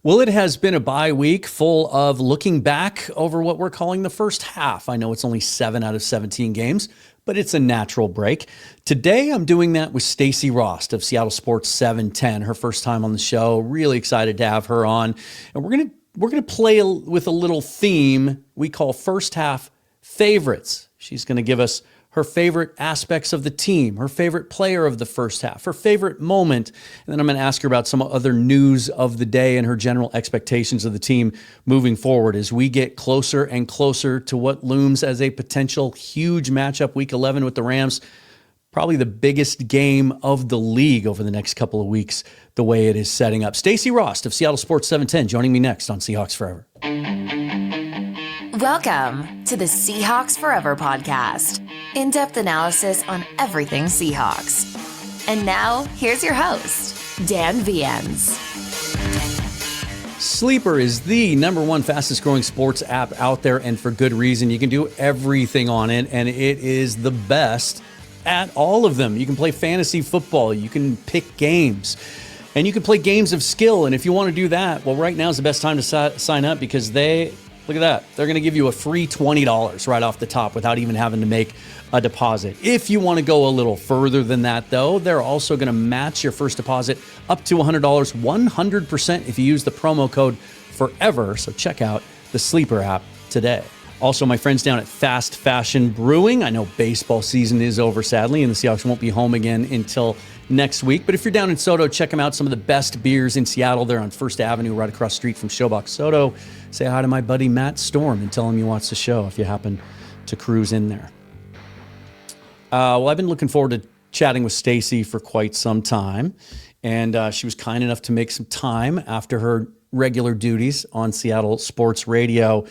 Well, it has been a bye week full of looking back over what we're calling the first half. I know it's only 7 out of 17 games, but it's a natural break. Today, I'm doing that with Stacy Rost of Seattle Sports 710, her first time on the show. Really excited to have her on. And we're gonna play with a little theme we call first half favorites. She's going to give us her favorite aspects of the team, her favorite player of the first half, her favorite moment. And then I'm going to ask her about some other news of the day and her general expectations of the team moving forward as we get closer and closer to what looms as a potential huge matchup week 11 with the Rams. Probably the biggest game of the league over the next couple of weeks, the way it is setting up. Stacy Rost of Seattle Sports 710 joining me next on Seahawks Forever. Welcome to the Seahawks Forever podcast. In-depth analysis on everything Seahawks. And now, here's your host, Dan Viens. Sleeper is the #1 fastest growing sports app out there, and for good reason. You can do everything on it, and it is the best at all of them. You can play fantasy football, you can pick games, and you can play games of skill. And if you want to do that, well, right now is the best time to sign up because look at that. They're going to give you a free $20 right off the top without even having to make a deposit. If you want to go a little further than that, though, they're also going to match your first deposit up to $100, 100% if you use the promo code FOREVER. So check out the Sleeper app today. Also, my friends down at Fast Fashion Brewing. I know baseball season is over, sadly, and the Seahawks won't be home again until next week. But if you're down in Soto, check them out. Some of the best beers in Seattle. They're on First Avenue, right across the street from Showbox Soto. Say hi to my buddy Matt Storm and tell him you watch the show if you happen to cruise in there. Well, I've been looking forward to chatting with Stacy for quite some time, and she was kind enough to make some time after her regular duties on Seattle Sports Radio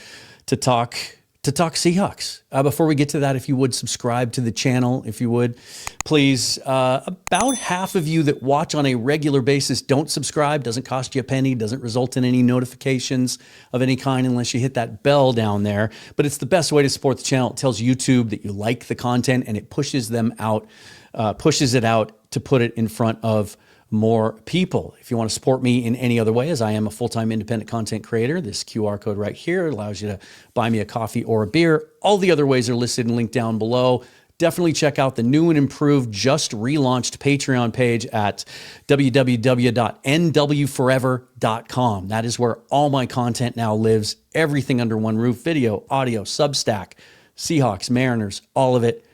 to talk Seahawks. Before we get to that, if you would subscribe to the channel, if you would, please. About half of you that watch on a regular basis don't subscribe. Doesn't cost you a penny. Doesn't result in any notifications of any kind unless you hit that bell down there. But it's the best way to support the channel. It tells YouTube that you like the content and it pushes it out to put it in front of more people. If you want to support me in any other way, as I am a full-time independent content creator, this QR code right here allows you to buy me a coffee or a beer. All the other ways are listed and linked down below. Definitely check out the new and improved, just relaunched Patreon page at www.nwforever.com. That is where all my content now lives. Everything under one roof, video, audio, Substack, Seahawks, Mariners, all of it.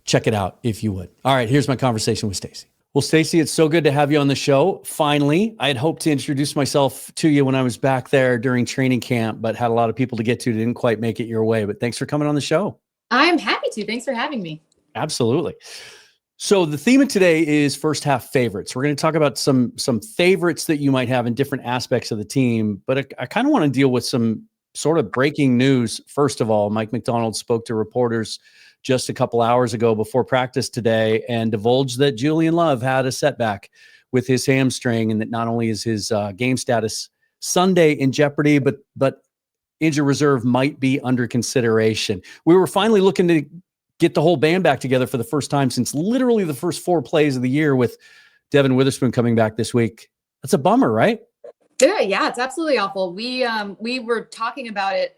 Check it out if you would. All right, here's my conversation with Stacy. Well, Stacy, it's so good to have you on the show. Finally, I had hoped to introduce myself to you when I was back there during training camp, but had a lot of people to get to. Didn't quite make it your way, but thanks for coming on the show. I'm happy to. Thanks for having me. Absolutely. So the theme of today is first half favorites. We're going to talk about some favorites that you might have in different aspects of the team, but I kind of want to deal with some sort of breaking news. First of all, Mike Macdonald spoke to reporters just a couple hours ago before practice today and divulged that Julian Love had a setback with his hamstring and that not only is his game status Sunday in jeopardy, but injured reserve might be under consideration. We were finally looking to get the whole band back together for the first time since literally the first 4 plays of the year with Devin Witherspoon coming back this week. That's a bummer, right? Yeah, it's absolutely awful. We were talking about it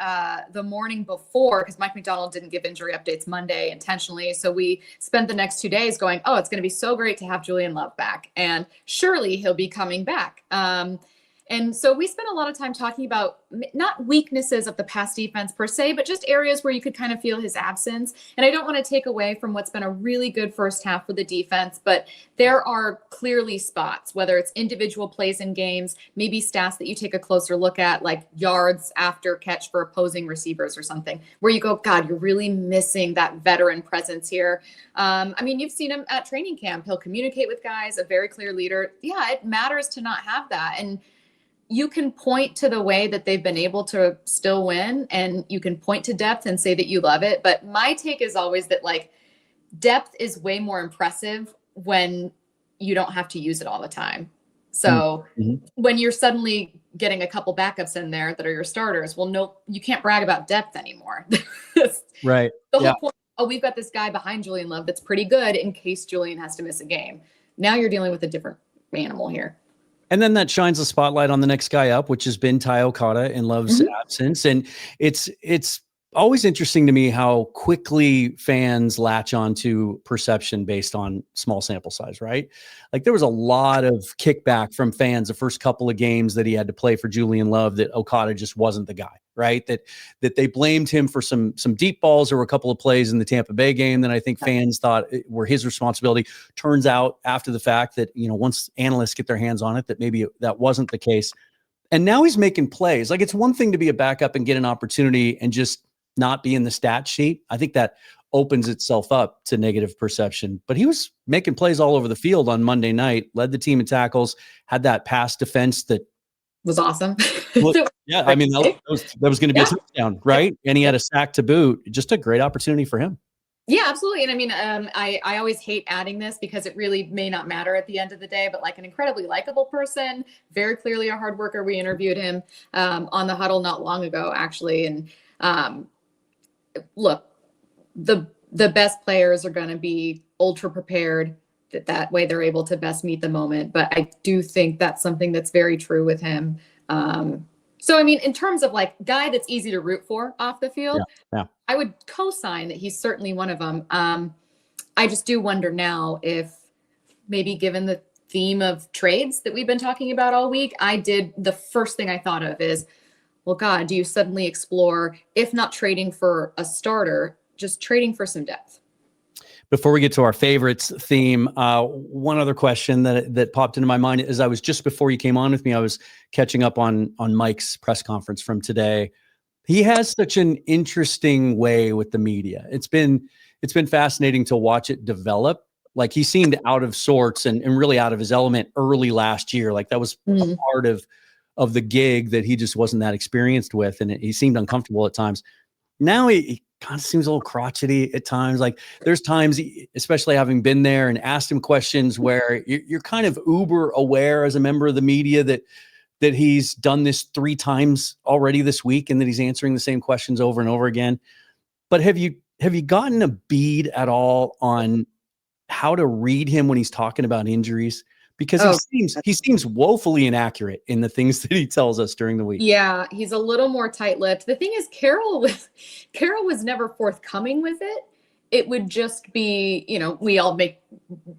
the morning before because Mike Macdonald didn't give injury updates Monday intentionally. So we spent the next 2 days going, oh, it's going to be so great to have Julian Love back. And surely he'll be coming back. And so we spent a lot of time talking about not weaknesses of the pass defense per se, but just areas where you could kind of feel his absence. And I don't want to take away from what's been a really good first half for the defense, but there are clearly spots, whether it's individual plays in games, maybe stats that you take a closer look at, like yards after catch for opposing receivers or something, where you go, God, you're really missing that veteran presence here. I mean, you've seen him at training camp. He'll communicate with guys, a very clear leader. Yeah, it matters to not have that. And you can point to the way that they've been able to still win, and you can point to depth and say that you love it. But my take is always that, like, depth is way more impressive when you don't have to use it all the time. So when you're suddenly getting a couple backups in there that are your starters, well, no, you can't brag about depth anymore. Right. The whole point, oh, we've got this guy behind Julian Love that's pretty good in case Julian has to miss a game. Now you're dealing with a different animal here. And then that shines a spotlight on the next guy up, which has been Ty Okada in Love's absence. And it's always interesting to me how quickly fans latch onto perception based on small sample size, right? Like there was a lot of kickback from fans the first couple of games that he had to play for Julian Love that Okada just wasn't the guy, right? That they blamed him for some deep balls or a couple of plays in the Tampa Bay game that I think fans thought were his responsibility. Turns out after the fact that, once analysts get their hands on it, that maybe that wasn't the case. And now he's making plays. Like it's one thing to be a backup and get an opportunity and just not be in the stat sheet. I think that opens itself up to negative perception, but he was making plays all over the field on Monday night, led the team in tackles, had that pass defense that was awesome. Yeah. I mean, that was going to be a touchdown, right? And he had a sack to boot. Just a great opportunity for him. Yeah, absolutely. And I mean, I always hate adding this because it really may not matter at the end of the day, but like an incredibly likable person, very clearly a hard worker. We interviewed him on the Huddle not long ago, actually. And look, the best players are going to be ultra prepared. That way they're able to best meet the moment. But I do think that's something that's very true with him. So, I mean, in terms of like guy that's easy to root for off the field, I would co-sign that he's certainly one of them. I just do wonder now if maybe given the theme of trades that we've been talking about all week, the first thing I thought of is, well, God, do you suddenly explore, if not trading for a starter, just trading for some depth? Before we get to our favorites theme, one other question that popped into my mind is I was just before you came on with me, I was catching up on Mike's press conference from today. He has such an interesting way with the media. It's been fascinating to watch it develop. Like he seemed out of sorts and really out of his element early last year. Like that was a part of the gig that he just wasn't that experienced with. And he seemed uncomfortable at times. Now he kind of seems a little crotchety at times. Like there's times, especially having been there and asked him questions where you're kind of uber aware as a member of the media that he's done this 3 times already this week and that he's answering the same questions over and over again. But have you gotten a bead at all on how to read him when he's talking about injuries? Because he seems woefully inaccurate in the things that he tells us during the week. Yeah, he's a little more tight-lipped. The thing is, Carol was never forthcoming with it. It would just be, we all make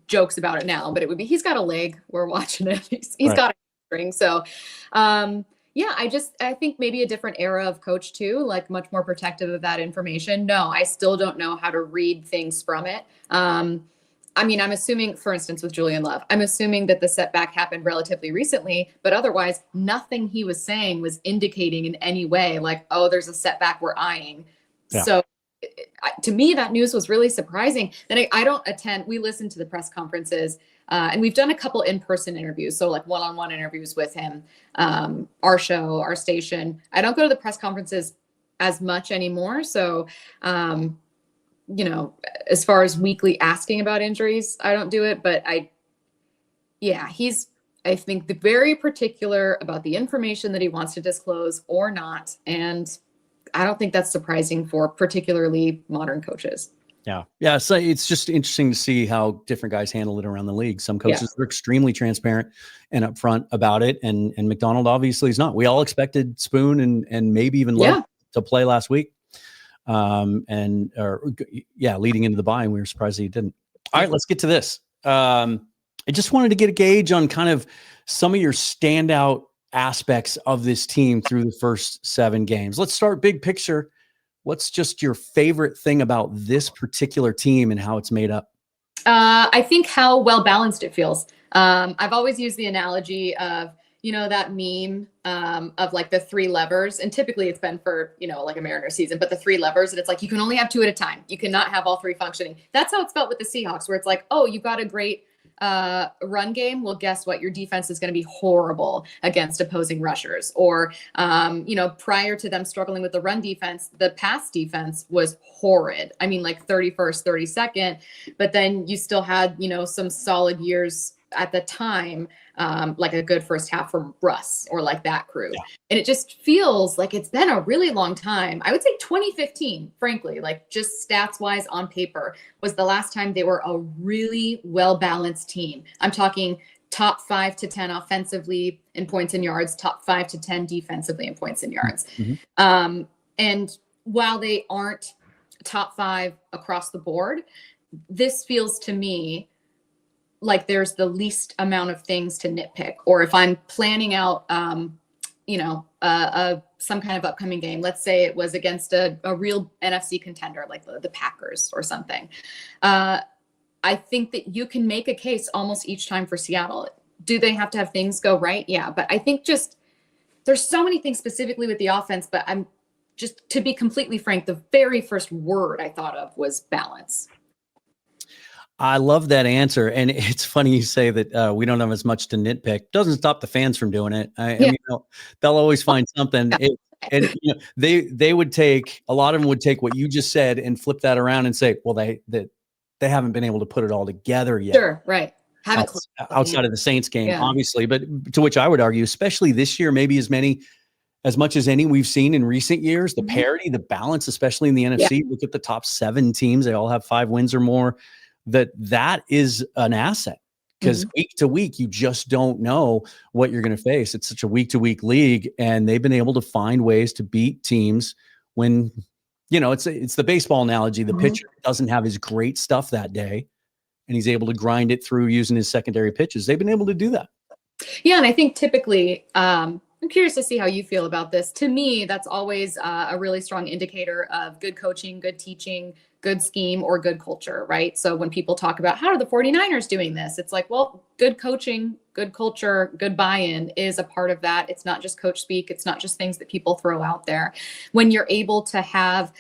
jokes about it now, but it would be, he's got a leg. We're watching it. He's got a string. So, I think maybe a different era of coach too, like much more protective of that information. No, I still don't know how to read things from it. I mean, I'm assuming, for instance, with Julian Love, I'm assuming that the setback happened relatively recently, but otherwise nothing he was saying was indicating in any way like, oh, there's a setback we're eyeing. Yeah. So to me, that news was really surprising. And I don't attend, we listen to the press conferences and we've done a couple in-person interviews. So like one-on-one interviews with him, our show, our station. I don't go to the press conferences as much anymore. So, as far as weekly asking about injuries, I don't do it, but he's, I think, very particular about the information that he wants to disclose or not. And I don't think that's surprising for particularly modern coaches. Yeah. Yeah. So it's just interesting to see how different guys handle it around the league. Some coaches are extremely transparent and upfront about it. And McDonald obviously is not. We all expected Spoon and maybe even Love to play last week. Leading into the bye, and we were surprised he didn't. All right, let's get to this. I just wanted to get a gauge on kind of some of your standout aspects of this team through the first 7 games. Let's start big picture. What's just your favorite thing about this particular team and how it's made up? I think how well balanced it feels. I've always used the analogy of, that meme of like the 3 levers. And typically it's been for, like a Mariners season, but the 3 levers, and it's like, you can only have 2 at a time. You cannot have all 3 functioning. That's how it's felt with the Seahawks, where it's like, oh, you've got a great run game. Well, guess what? Your defense is going to be horrible against opposing rushers. Or, prior to them struggling with the run defense, the pass defense was horrid. I mean, like 31st, 32nd, but then you still had, some solid years at the time, like a good first half from Russ or like that crew. Yeah. And it just feels like it's been a really long time. I would say 2015, frankly, like just stats wise on paper was the last time they were a really well-balanced team. I'm talking top 5 to 10 offensively in points and yards, top 5 to 10 defensively in points and yards. And while they aren't top 5 across the board, this feels to me like there's the least amount of things to nitpick. Or if I'm planning out, some kind of upcoming game, let's say it was against a real NFC contender, like the Packers or something. I think that you can make a case almost each time for Seattle. Do they have to have things go right? Yeah. But I think just there's so many things specifically with the offense, but I'm just, to be completely frank, the very first word I thought of was balance. I love that answer. And it's funny you say that we don't have as much to nitpick. Doesn't stop the fans from doing it. I mean, they'll always find something. They would take, a lot of them would take what you just said and flip that around and say, well, they haven't been able to put it all together yet. Sure, right. Outside of the Saints game, obviously. But to which I would argue, especially this year, maybe as much as any we've seen in recent years, the parity, the balance, especially in the NFC. Look at the top 7 teams. They all have 5 wins or more. That is an asset, because week to week, you just don't know what you're going to face. It's such a week to week league, and they've been able to find ways to beat teams when, it's the baseball analogy. The pitcher doesn't have his great stuff that day, and he's able to grind it through using his secondary pitches. They've been able to do that. Yeah. And I think typically, I'm curious to see how you feel about this. To me, that's always a really strong indicator of good coaching, good teaching, good scheme, or good culture, right? So when people talk about how are the 49ers doing this, it's like, well, good coaching, good culture, good buy-in is a part of that. It's not just coach speak. It's not just things that people throw out there. When you're able to have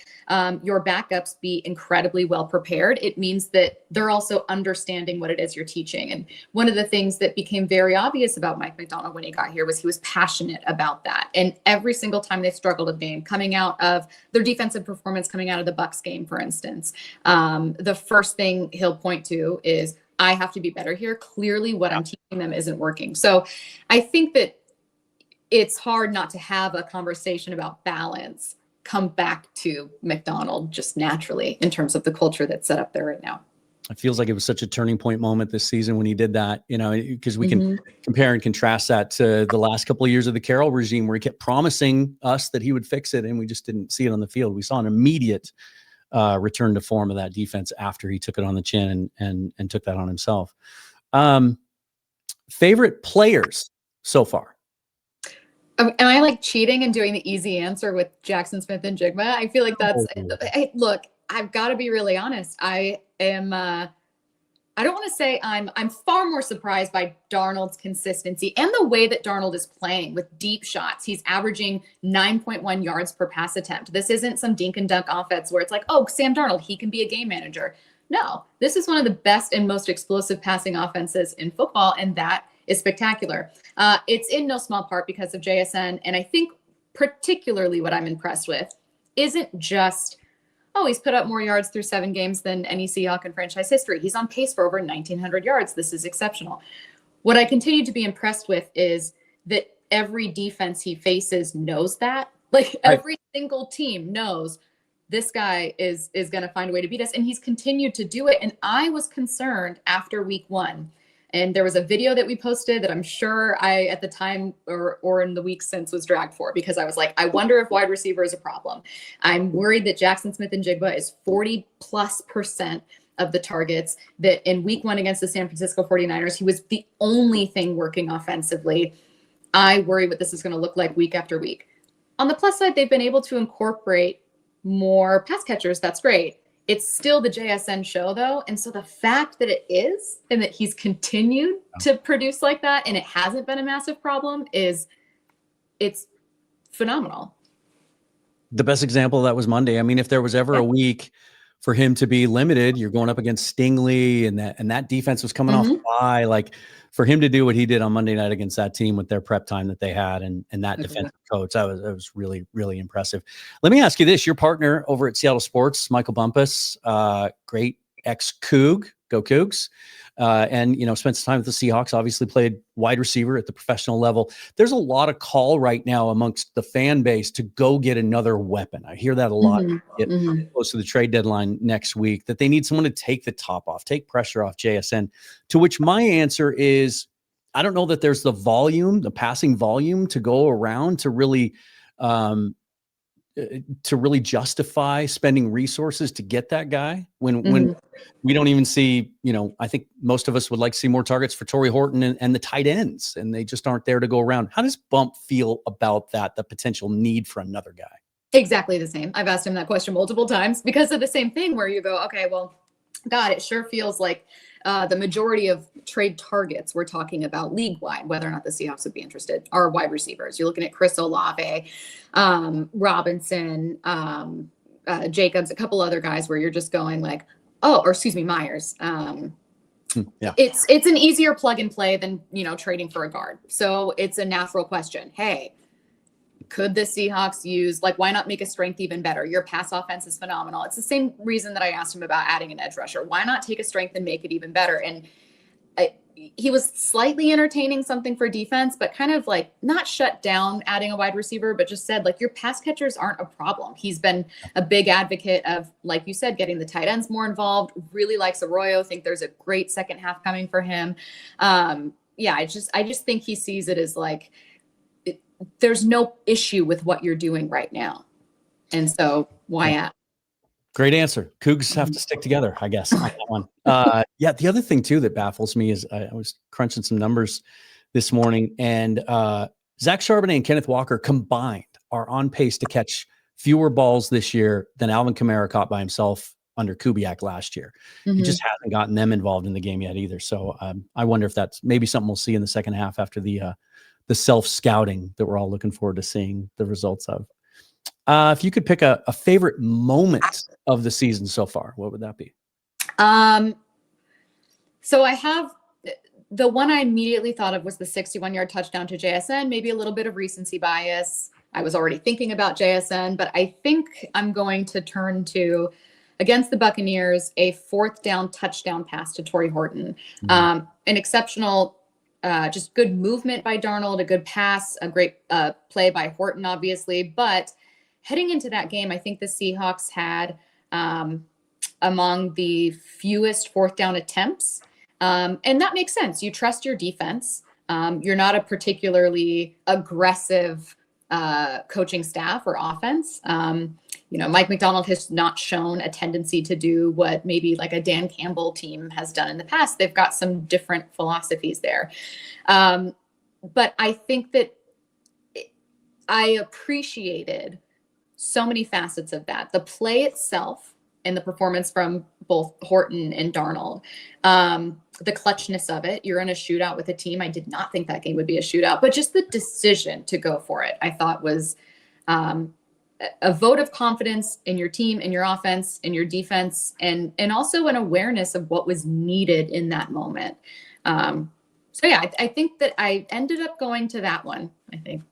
your backups be incredibly well prepared, it means that they're also understanding what it is you're teaching. And one of the things that became very obvious about Mike Macdonald when he got here was he was passionate about that. And every single time they struggled a game, coming out of their defensive performance, coming out of the Bucs game, for instance, the first thing he'll point to is, I have to be better here. Clearly what I'm teaching them isn't working. So I think that it's hard not to have a conversation about balance come back to Macdonald just naturally in terms of the culture that's set up there right now. It feels like it was such a turning point moment this season when he did that, because we can compare and contrast that to the last couple of years of the Carroll regime, where he kept promising us that he would fix it, and we just didn't see it on the field. We saw an immediate return to form of that defense after he took it on the chin and took that on himself. Favorite players so far? Am I like cheating and doing the easy answer with Jackson Smith-Njigba? I feel like that's, look, I've got to be really honest. I don't want to say I'm far more surprised by Darnold's consistency and the way that Darnold is playing with deep shots. He's averaging 9.1 yards per pass attempt. This isn't some dink and dunk offense where it's like, oh, Sam Darnold, he can be a game manager. No, this is one of the best and most explosive passing offenses in football, and that is spectacular. It's in no small part because of JSN, and I think particularly what I'm impressed with isn't just, oh, he's put up more yards through 7 games than any Seahawk in franchise history. He's on pace for over 1,900 yards. This is exceptional. What I continue to be impressed with is that every defense he faces knows that. Like every single team knows this guy is going to find a way to beat us. And he's continued to do it. And I was concerned after week 1. And there was a video that we posted that I'm sure I, at the time or in the weeks since, was dragged for, because I was like, I wonder if wide receiver is a problem. I'm worried that Jackson Smith-Njigba is 40+% of the targets, that in week 1 against the San Francisco 49ers, he was the only thing working offensively. I worry what this is going to look like week after week. On the plus side, they've been able to incorporate more pass catchers. That's great. It's still the JSN show, though. And so the fact that it is, and that he's continued to produce like that, and it hasn't been a massive problem, it's phenomenal. The best example of that was Monday. I mean, if there was ever a week for him to be limited, you're going up against Stingley, and that defense was coming off by, like, for him to do what he did on Monday night against that team with their prep time that they had and that defensive coach, that was really, really impressive. Let me ask you this. Your partner over at Seattle Sports, Michael Bumpus, great ex-Coug, go Cougs, and, spent some time with the Seahawks, obviously played wide receiver at the professional level. There's a lot of call right now amongst the fan base to go get another weapon. I hear that a lot. Get close to the trade deadline next week, that they need someone to take the top off, take pressure off JSN, to which my answer is, I don't know that there's the passing volume to go around um, to really justify spending resources to get that guy when we don't even see, I think most of us would like to see more targets for Torrey Horton and the tight ends, and they just aren't there to go around. How does Bump feel about that, the potential need for another guy? Exactly the same. I've asked him that question multiple times because of the same thing where you go, okay, well, God, it sure feels like the majority of trade targets we're talking about league-wide, whether or not the Seahawks would be interested, are wide receivers. You're looking at Chris Olave, Robinson, Jacobs, a couple other guys where you're just going like, Myers. Yeah. It's an easier plug and play than, trading for a guard. So it's a natural question. Hey, could the Seahawks use, why not make a strength even better? Your pass offense is phenomenal. It's the same reason that I asked him about adding an edge rusher. Why not take a strength and make it even better? And he was slightly entertaining something for defense, but kind of not shut down adding a wide receiver, but just said your pass catchers aren't a problem. He's been a big advocate of, like you said, getting the tight ends more involved. Really likes Arroyo. Think there's a great second half coming for him. I just think he sees it as there's no issue with what you're doing right now. And so why add? Great answer. Cougs have to stick together, I guess, on that one. The other thing too that baffles me is I was crunching some numbers this morning, and Zach Charbonnet and Kenneth Walker combined are on pace to catch fewer balls this year than Alvin Kamara caught by himself under Kubiak last year. He just hasn't gotten them involved in the game yet either. So I wonder if that's maybe something we'll see in the second half after the self-scouting that we're all looking forward to seeing the results of. If you could pick a favorite moment of the season so far, what would that be? So I have the one I immediately thought of was the 61-yard touchdown to JSN, maybe a little bit of recency bias. I was already thinking about JSN, but I think I'm going to turn to, against the Buccaneers, a 4th down touchdown pass to Torrey Horton. An exceptional just good movement by Darnold, a good pass, a great play by Horton, obviously. But heading into that game, I think the Seahawks had among the fewest 4th down attempts. And that makes sense. You trust your defense. You're not a particularly aggressive coaching staff or offense. Mike McDonald has not shown a tendency to do what maybe a Dan Campbell team has done in the past. They've got some different philosophies there. But I think that I appreciated so many facets of that. The play itself and the performance from both Horton and Darnold, the clutchness of it. You're in a shootout with a team. I did not think that game would be a shootout, but just the decision to go for it, I thought was a vote of confidence in your team, in your offense, in your defense, and also an awareness of what was needed in that moment. I think that I ended up going to that one, I think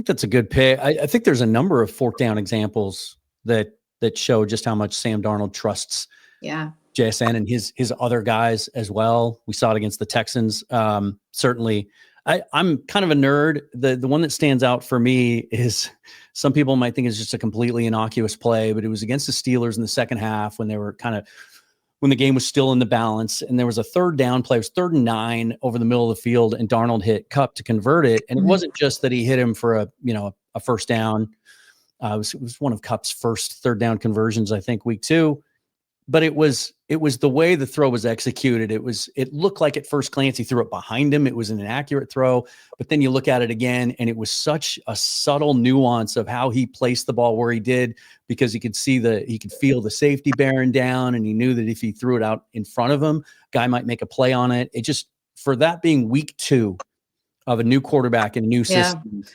that's a good pick. I think there's a number of 4th down examples that show just how much Sam Darnold trusts JSN and his other guys as well. We saw it against the Texans. Certainly, I'm kind of a nerd. The one that stands out for me is, some people might think it's just a completely innocuous play, but it was against the Steelers in the second half when the game was still in the balance, and there was a 3rd down play. It was 3rd and 9 over the middle of the field, and Darnold hit Kupp to convert it. And it wasn't just that he hit him for a 1st down. It was one of Kupp's first 3rd down conversions, I think, week 2. But it was the way the throw was executed. It looked like at first glance he threw it behind him. It was an inaccurate throw, but then you look at it again, and it was such a subtle nuance of how he placed the ball where he did, because he could feel the safety bearing down, and he knew that if he threw it out in front of him, guy might make a play on it. It just, for that being week 2 of a new quarterback and a new system,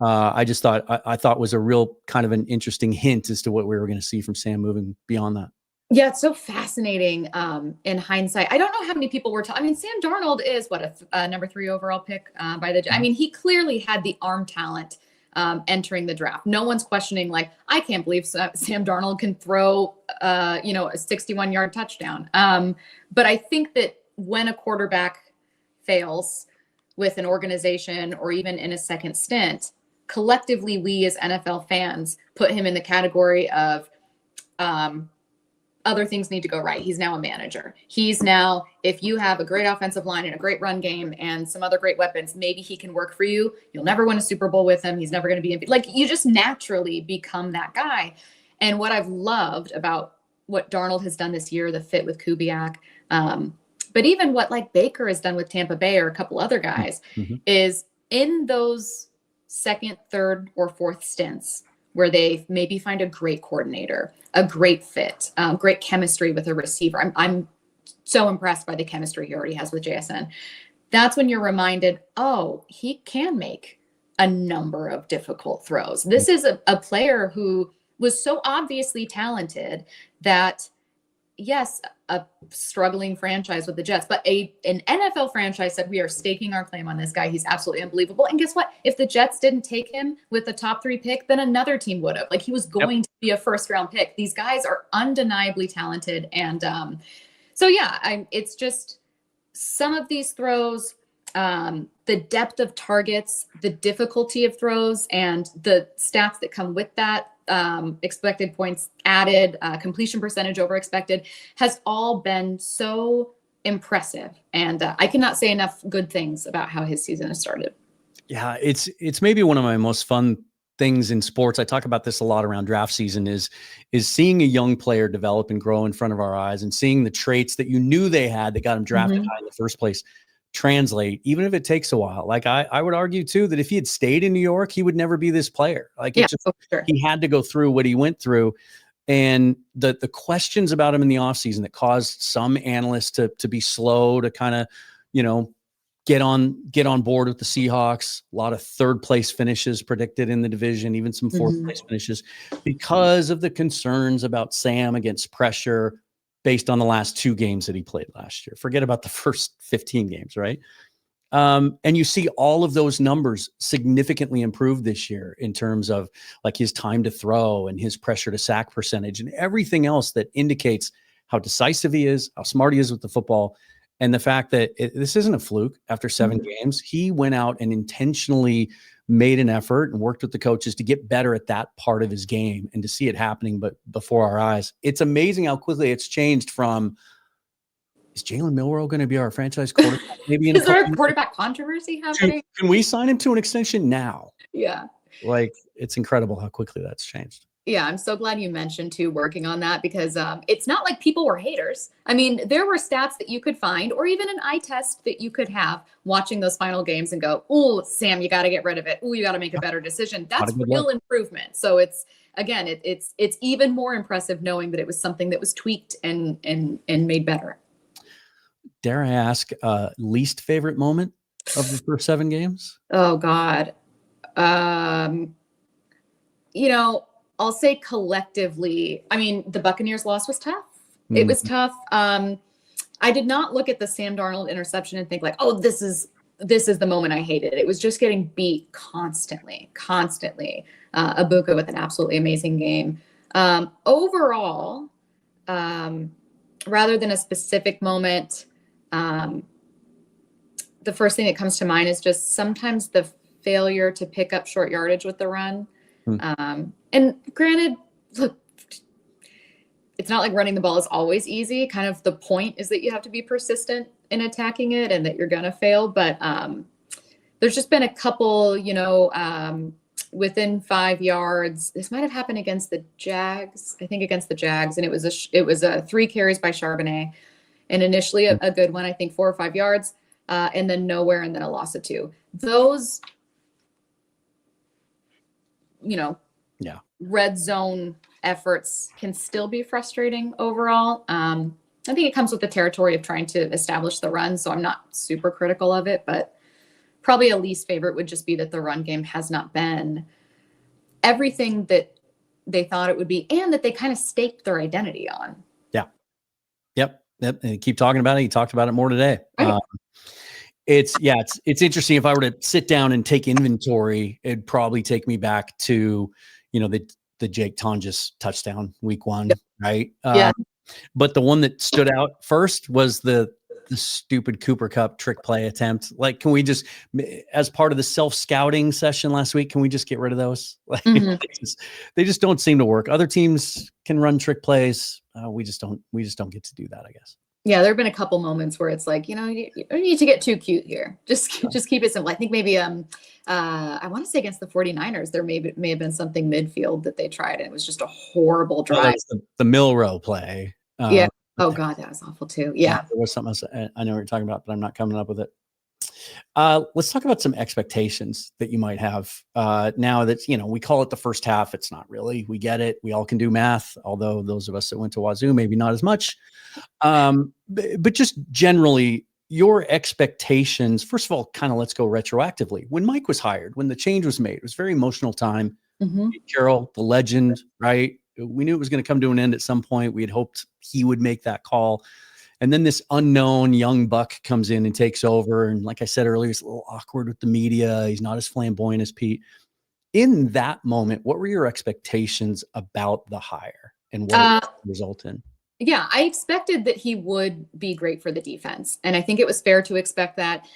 I thought was a real kind of an interesting hint as to what we were going to see from Sam moving beyond that. Yeah, it's so fascinating in hindsight. I don't know how many people were talking. Sam Darnold is a number 3 overall pick by the. He clearly had the arm talent entering the draft. No one's questioning, I can't believe Sam Darnold can throw a 61-yard touchdown. But I think that when a quarterback fails with an organization or even in a second stint, collectively we as NFL fans put him in the category of other things need to go right. He's now a manager. He's now, if you have a great offensive line and a great run game and some other great weapons, maybe he can work for you. You'll never win a Super Bowl with him. He's never going to be like, you just naturally become that guy. And what I've loved about what Darnold has done this year, the fit with Kubiak, but even what like Baker has done with Tampa Bay or a couple other guys, is in those second, third, or fourth stints where they maybe find a great coordinator, a great fit, great chemistry with a receiver. I'm so impressed by the chemistry he already has with JSN. That's when you're reminded, oh, he can make a number of difficult throws. This is a player who was so obviously talented that, yes, a struggling franchise with the Jets, but an NFL franchise said, we are staking our claim on this guy. He's absolutely unbelievable. And guess what? If the Jets didn't take him with the top 3 pick, then another team would have. Like, he was going to be a first-round pick. These guys are undeniably talented. And so, yeah, it's just some of these throws, the depth of targets, the difficulty of throws, and the stats that come with that, expected points added, completion percentage over expected, has all been so impressive. And I cannot say enough good things about how his season has started. Yeah, it's maybe one of my most fun things in sports. I talk about this a lot around draft season is seeing a young player develop and grow in front of our eyes, and seeing the traits that you knew they had that got him drafted high in the first place translate, even if it takes a while. Like I would argue too that if he had stayed in New York, he would never be this player. Like he had to go through what he went through. And the questions about him in the offseason that caused some analysts to be slow to kind of, get on board with the Seahawks. A lot of third place finishes predicted in the division, even some fourth place finishes, because of the concerns about Sam against pressure based on the last 2 games that he played last year. Forget about the first 15 games, right? And you see all of those numbers significantly improve this year in terms of like his time to throw and his pressure to sack percentage and everything else that indicates how decisive he is, how smart he is with the football. And the fact that this isn't a fluke. After 7 games, he went out and intentionally made an effort and worked with the coaches to get better at that part of his game, and to see it happening, but before our eyes. It's amazing how quickly it's changed from, is Jalen Milroe going to be our franchise quarterback? Maybe is there a quarterback controversy happening? Can we sign him to an extension now? Yeah. Like, it's incredible how quickly that's changed. Yeah, I'm so glad you mentioned too working on that, because it's not like people were haters. I mean, there were stats that you could find, or even an eye test that you could have watching those final games and go, "Oh, Sam, you got to get rid of it. Oh, you got to make a better decision." That's real improvement. So it's even more impressive knowing that it was something that was tweaked and made better. Dare I ask, least favorite moment of the first 7 games? Oh God, I'll say collectively, I mean, the Buccaneers loss was tough. It was tough. I did not look at the Sam Darnold interception and think like, oh, this is the moment I hated. It was just getting beat constantly. Abuka with an absolutely amazing game. Overall, rather than a specific moment, the first thing that comes to mind is just sometimes the failure to pick up short yardage with the run. And granted, look, it's not like running the ball is always easy. Kind of the point is that you have to be persistent in attacking it and that you're going to fail. But there's just been a couple, within 5 yards. This might have happened against the Jags. I think against the Jags. And it was a 3 carries by Charbonnet. And initially a good one, I think 4 or 5 yards, and then nowhere, and then a loss of 2. Those, red zone efforts can still be frustrating overall. I think it comes with the territory of trying to establish the run, so I'm not super critical of it, but probably a least favorite would just be that the run game has not been everything that they thought it would be, and that they kind of staked their identity on. Yeah. Yep. And keep talking about it. You talked about it more today. Right. It's interesting. If I were to sit down and take inventory, it'd probably take me back to, the Jake Tonjes touchdown week 1, right? Yeah. But the one that stood out first was the stupid Cooper Kupp trick play attempt. Like, can we just, as part of the self-scouting session last week, can we just get rid of those? Like, they just don't seem to work. Other teams can run trick plays. we just don't get to do that, I guess. Yeah, there have been a couple moments where it's like, you don't need to get too cute here. Just keep it simple. I think maybe I want to say against the 49ers, there may have been something midfield that they tried, and it was just a horrible drive. The Milrow play. Yeah. Oh God, that was awful too. Yeah. There was something else. I know what you're talking about, but I'm not coming up with it. Let's talk about some expectations that you might have now that, we call it the first half. It's not really. We get it. We all can do math, although those of us that went to Wazoo, maybe not as much. But just generally, your expectations, first of all, kind of let's go retroactively. When Mike was hired, when the change was made, it was a very emotional time. Mm-hmm. Carroll, the legend, right? We knew it was going to come to an end at some point. We had hoped he would make that call. And then this unknown young buck comes in and takes over. And like I said earlier, he's a little awkward with the media. He's not as flamboyant as Pete. In that moment, what were your expectations about the hire and what it would result in? Yeah, I expected that he would be great for the defense. And I think it was fair to expect that,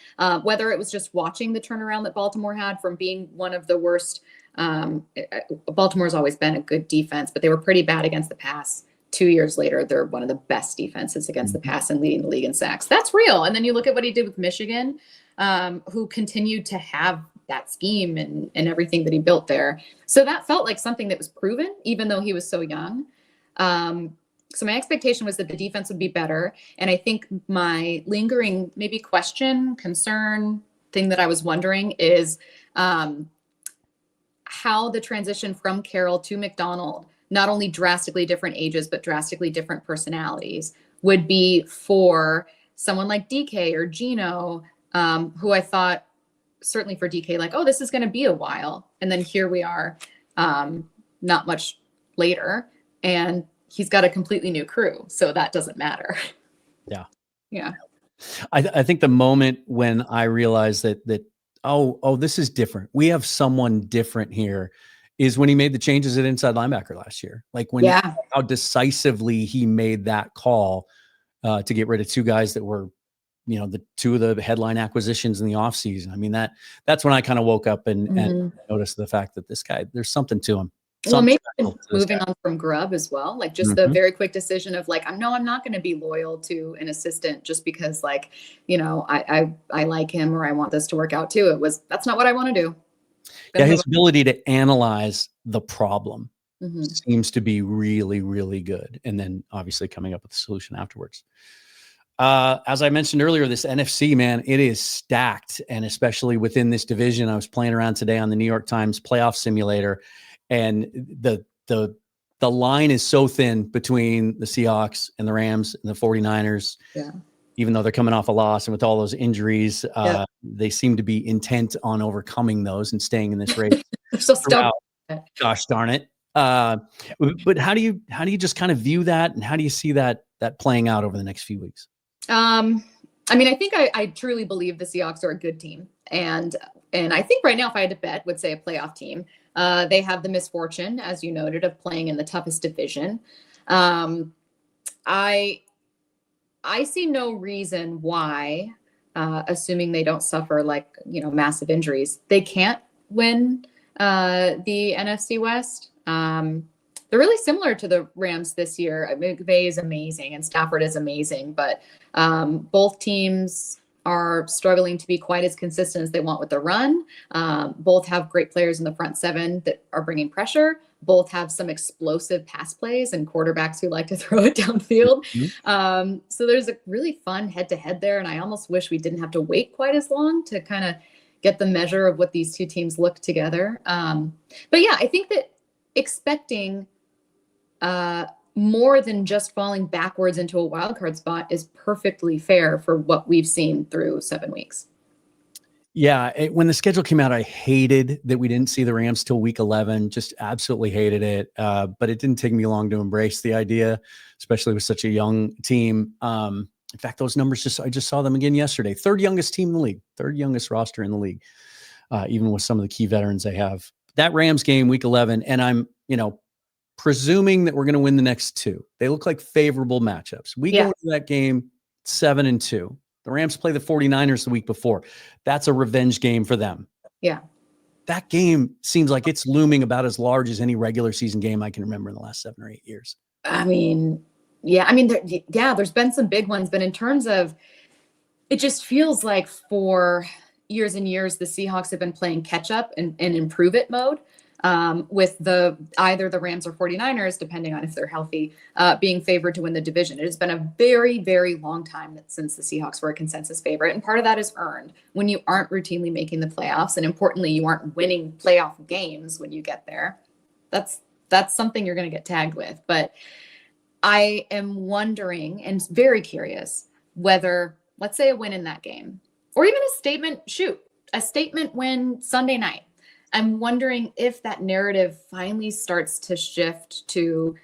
whether it was just watching the turnaround that Baltimore had from being one of the worst. Baltimore's always been a good defense, but they were pretty bad against the pass. 2 years later, they're one of the best defenses against the pass and leading the league in sacks. That's real. And then you look at what he did with Michigan, who continued to have that scheme and everything that he built there. So that felt like something that was proven, even though he was so young. So my expectation was that the defense would be better. And I think my lingering maybe question, concern, thing that I was wondering is how the transition from Carroll to McDonald, not only drastically different ages, but drastically different personalities, would be for someone like DK or Gino, who I thought, certainly for DK, like, oh, this is going to be a while. And then here we are, not much later, and he's got a completely new crew. So that doesn't matter. Yeah. Yeah. I think the moment when I realized that, this is different. We have someone different here, is when he made the changes at inside linebacker last year. Like how decisively he made that call to get rid of two guys that were, the two of the headline acquisitions in the offseason. I mean, that's when I kind of woke up and noticed the fact that this guy, there's something to him. Well, maybe moving on from Grubb as well, like just the very quick decision of like, I'm not going to be loyal to an assistant just because like, I like him or I want this to work out too. That's not what I want to do. Yeah, his ability to analyze the problem seems to be really, really good. And then obviously coming up with a solution afterwards. As I mentioned earlier, this NFC, man, it is stacked. And especially within this division, I was playing around today on the New York Times playoff simulator, and the line is so thin between the Seahawks and the Rams and the 49ers. Yeah. Even though they're coming off a loss and with all those injuries, they seem to be intent on overcoming those and staying in this race. They're so stubborn. Gosh darn it. But how do you just kind of view that, and how do you see that playing out over the next few weeks? I mean, I think I truly believe the Seahawks are a good team. And I think right now, if I had to bet, would say a playoff team. They have the misfortune, as you noted, of playing in the toughest division. I see no reason why, assuming they don't suffer massive injuries, they can't win the NFC West. They're really similar to the Rams this year. I mean, McVay is amazing and Stafford is amazing, but both teams are struggling to be quite as consistent as they want with the run. Both have great players in the front seven that are bringing pressure. Both have some explosive pass plays and quarterbacks who like to throw it downfield. So there's a really fun head-to-head there, and I almost wish we didn't have to wait quite as long to kind of get the measure of what these two teams look together. But yeah, I think that expecting more than just falling backwards into a wild card spot is perfectly fair for what we've seen through 7 weeks. Yeah. When the schedule came out, I hated that we didn't see the Rams till week 11, just absolutely hated it. But it didn't take me long to embrace the idea, especially with such a young team. In fact, those numbers I just saw them again yesterday. Third youngest team in the league, third youngest roster in the league, even with some of the key veterans they have. That Rams game, week 11, and I'm, presuming that we're going to win the next two. They look like favorable matchups. We go into that game 7-2. The Rams play the 49ers the week before. That's a revenge game for them. Yeah. That game seems like it's looming about as large as any regular season game I can remember in the last 7 or 8 years. I mean, Yeah, I mean, there's been some big ones, but in terms of, it just feels like for years and years, the Seahawks have been playing catch up and improve it mode, with either the Rams or 49ers, depending on if they're healthy, being favored to win the division. It has been a very, very long time since the Seahawks were a consensus favorite. And part of that is earned when you aren't routinely making the playoffs. And importantly, you aren't winning playoff games when you get there. That's something you're going to get tagged with. But I am wondering and very curious whether, let's say, a win in that game, or even a statement win Sunday night. I'm wondering if that narrative finally starts to shift to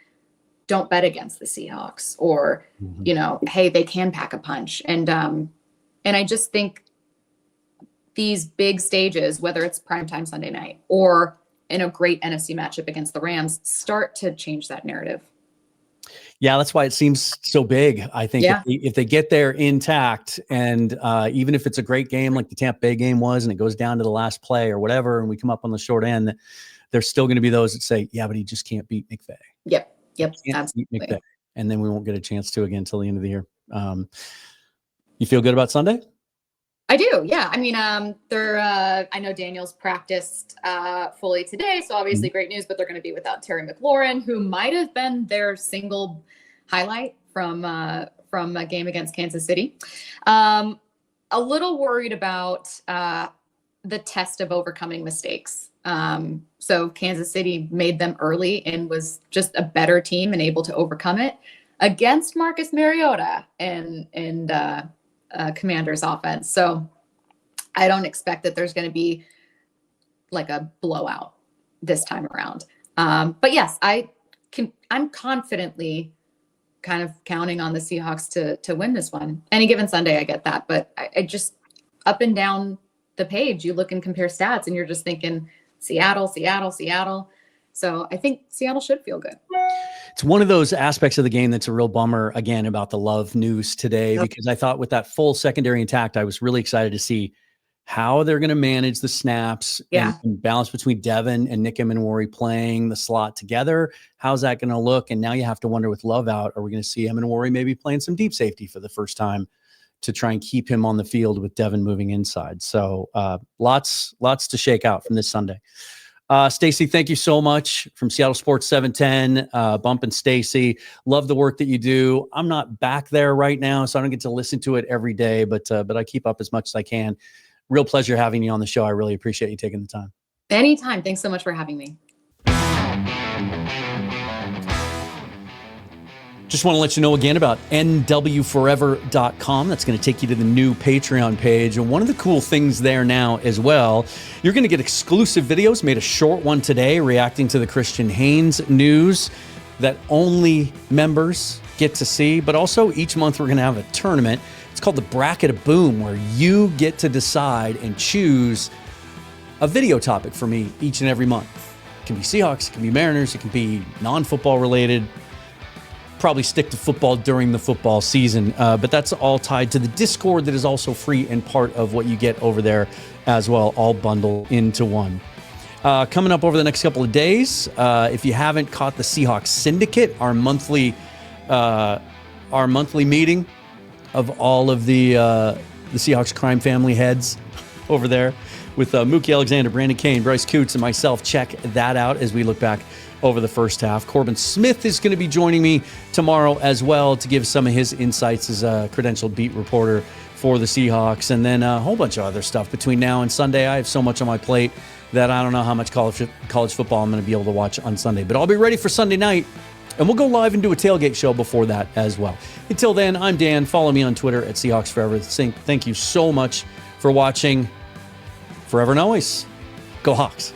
don't bet against the Seahawks, or, hey, they can pack a punch. And I just think these big stages, whether it's primetime Sunday night or in a great NFC matchup against the Rams, start to change that narrative. Yeah, that's why it seems so big. I think if they get there intact, and even if it's a great game like the Tampa Bay game was, and it goes down to the last play or whatever, and we come up on the short end, there's still going to be those that say, yeah, but he just can't beat McVay. Yep, absolutely. Beat McVay. And then we won't get a chance to again until the end of the year. You feel good about Sunday? I do. Yeah. I mean, I know Daniel's practiced fully today, so obviously great news, but they're going to be without Terry McLaurin, who might have been their single highlight from a game against Kansas City. A little worried about the test of overcoming mistakes. So Kansas City made them early and was just a better team and able to overcome it against Marcus Mariota and Commander's offense. So I don't expect that there's going to be like a blowout this time around. But yes, I'm confidently kind of counting on the Seahawks to win this one. Any given Sunday, I get that, but I just, up and down the page, you look and compare stats and you're just thinking Seattle. So I think Seattle should feel good. It's one of those aspects of the game that's a real bummer, again, about the Love news today, because I thought with that full secondary intact, I was really excited to see how they're going to manage the snaps and balance between Devin and Nick Emenwari playing the slot together. How's that going to look? And now you have to wonder, with Love out, are we going to see Emenwari maybe playing some deep safety for the first time to try and keep him on the field with Devin moving inside? So lots to shake out from this Sunday. Stacy, thank you so much, from Seattle Sports 710, Bumpin' Stacy. Love the work that you do. I'm not back there right now, so I don't get to listen to it every day, but I keep up as much as I can. Real pleasure having you on the show. I really appreciate you taking the time. Anytime. Thanks so much for having me. Just want to let you know again about nwforever.com. That's going to take you to the new Patreon page. And one of the cool things there now as well, you're going to get exclusive videos. Made a short one today reacting to the Christian Haynes news that only members get to see. But also each month we're going to have a tournament. It's called the Bracket of Boom, where you get to decide and choose a video topic for me each and every month. It can be Seahawks, it can be Mariners, it can be non-football related. Probably stick to football during the football season, but that's all tied to the Discord that is also free and part of what you get over there as well, all bundled into one. Coming up over the next couple of days, if you haven't caught the Seahawks Syndicate, our monthly meeting of all of the Seahawks crime family heads over there with Mookie Alexander, Brandon Kane, Bryce Coots, and myself. Check that out as we look back over the first half. Corbin Smith is going to be joining me tomorrow as well to give some of his insights as a credentialed beat reporter for the Seahawks, and then a whole bunch of other stuff between now and Sunday. I have so much on my plate that I don't know how much college football I'm going to be able to watch on Sunday, but I'll be ready for Sunday night, and we'll go live and do a tailgate show before that as well. Until then, I'm Dan. Follow me on Twitter at Seahawks Forever. Thank you so much for watching. Forever and always, go Hawks.